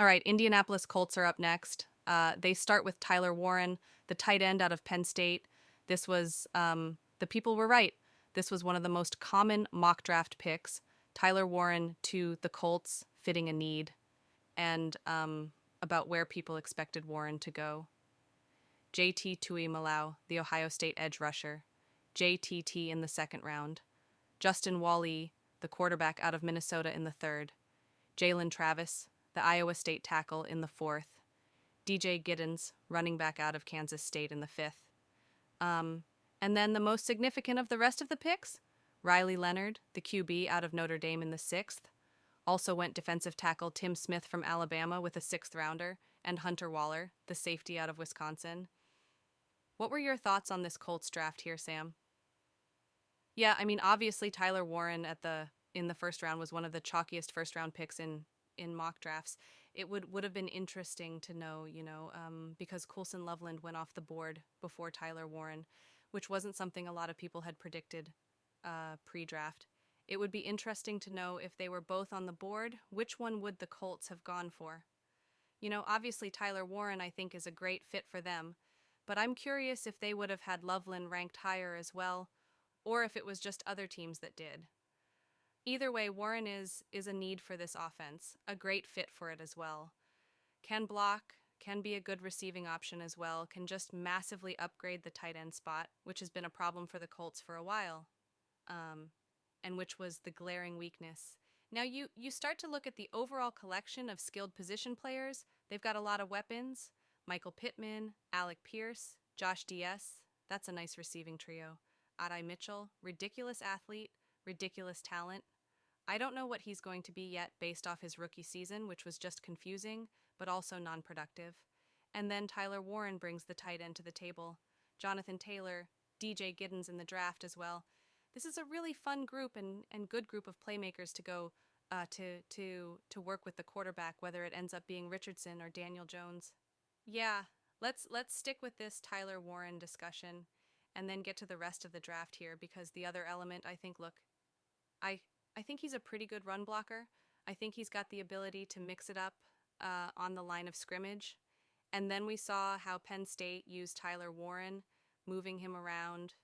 All right, Indianapolis Colts are up next. They start with Tyler Warren, the tight end out of Penn State. The people were right. This was one of the most common mock draft picks. Tyler Warren to the Colts, fitting a need, and about where people expected Warren to go. JT Tuimoloau, the Ohio State edge rusher. JTT in the second round. Justin Wally, the quarterback out of Minnesota in the third. Jalen Travis, the Iowa State tackle in the fourth. DJ Giddens, running back out of Kansas State in the fifth. And then the most significant of the rest of the picks, Riley Leonard, the QB out of Notre Dame in the sixth. Also went defensive tackle Tim Smith from Alabama with a sixth rounder, and Hunter Waller, the safety out of Wisconsin. What were your thoughts on this Colts draft here, Sam? Yeah, I mean, obviously Tyler Warren in the first round was one of the chalkiest first round picks in mock drafts. It would have been interesting to know, because Coulson Loveland went off the board before Tyler Warren, which wasn't something a lot of people had predicted pre-draft. It would be interesting to know if they were both on the board, which one would the Colts have gone for? Obviously Tyler Warren I think is a great fit for them, but I'm curious if they would have had Loveland ranked higher as well, or if it was just other teams that did. Either way, Warren is a need for this offense, a great fit for it as well. Can block, can be a good receiving option as well, can just massively upgrade the tight end spot, which has been a problem for the Colts for a while, and which was the glaring weakness. Now you start to look at the overall collection of skilled position players. They've got a lot of weapons. Michael Pittman, Alec Pierce, Josh DS. That's a nice receiving trio. Adai Mitchell, ridiculous athlete, ridiculous talent. I don't know what he's going to be yet based off his rookie season, which was just confusing, but also non-productive. And then Tyler Warren brings the tight end to the table. Jonathan Taylor, DJ Giddens in the draft as well. This is a really fun group and good group of playmakers to go to work with the quarterback, whether it ends up being Richardson or Daniel Jones. Yeah, let's stick with this Tyler Warren discussion and then get to the rest of the draft here, because the other element, I think, look, I I think he's a pretty good run blocker. I think he's got the ability to mix it up on the line of scrimmage. And then we saw how Penn State used Tyler Warren, moving him around,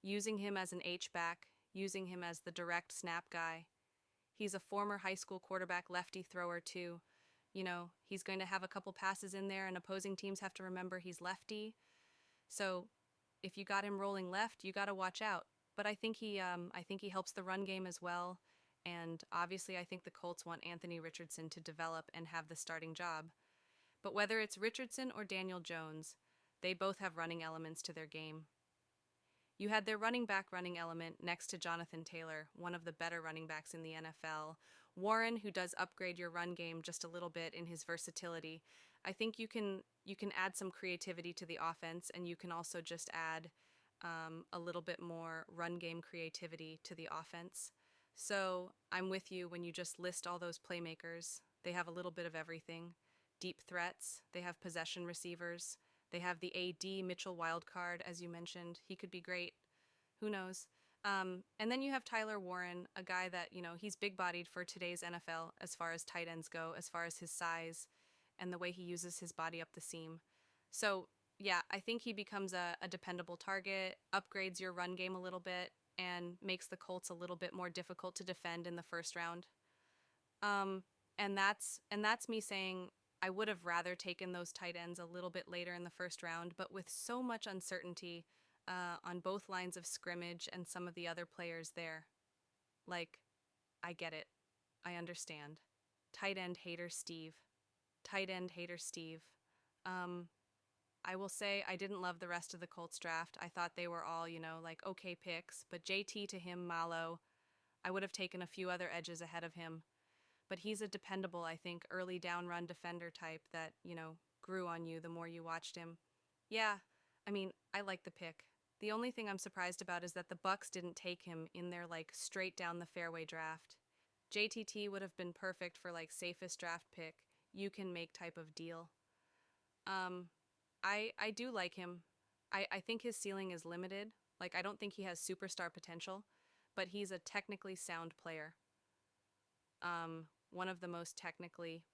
using him as an H-back, using him as the direct snap guy. He's a former high school quarterback lefty thrower too. He's going to have a couple passes in there, and opposing teams have to remember he's lefty. So if you got him rolling left, you got to watch out. But I think he helps the run game as well. And obviously, I think the Colts want Anthony Richardson to develop and have the starting job. But whether it's Richardson or Daniel Jones, they both have running elements to their game. You had their running back running element next to Jonathan Taylor, one of the better running backs in the NFL. Warren, who does upgrade your run game just a little bit in his versatility. I think you can add some creativity to the offense, and you can also just add a little bit more run game creativity to the offense. So I'm with you when you just list all those playmakers. They have a little bit of everything. Deep threats, they have possession receivers, they have the AD Mitchell wildcard, as you mentioned. He could be great. Who knows? And then you have Tyler Warren, a guy that, he's big bodied for today's NFL as far as tight ends go, as far as his size and the way he uses his body up the seam. So, yeah, I think he becomes a dependable target, upgrades your run game a little bit, and makes the Colts a little bit more difficult to defend in the first round. Um, and that's me saying I would have rather taken those tight ends a little bit later in the first round, but with so much uncertainty on both lines of scrimmage and some of the other players there, like, I get it. I understand. Tight end hater Steve. Tight end hater Steve. Um, I will say I didn't love the rest of the Colts draft. I thought they were all, like okay picks, but JT to him, Malo, I would have taken a few other edges ahead of him. But he's a dependable, I think, early down run defender type that, grew on you the more you watched him. Yeah, I mean, I like the pick. The only thing I'm surprised about is that the Bucks didn't take him in their like straight down the fairway draft. JTT would have been perfect for like safest draft pick, you can make type of deal. Um, I do like him. I think his ceiling is limited. Like I don't think he has superstar potential, but he's a technically sound player. One of the most technically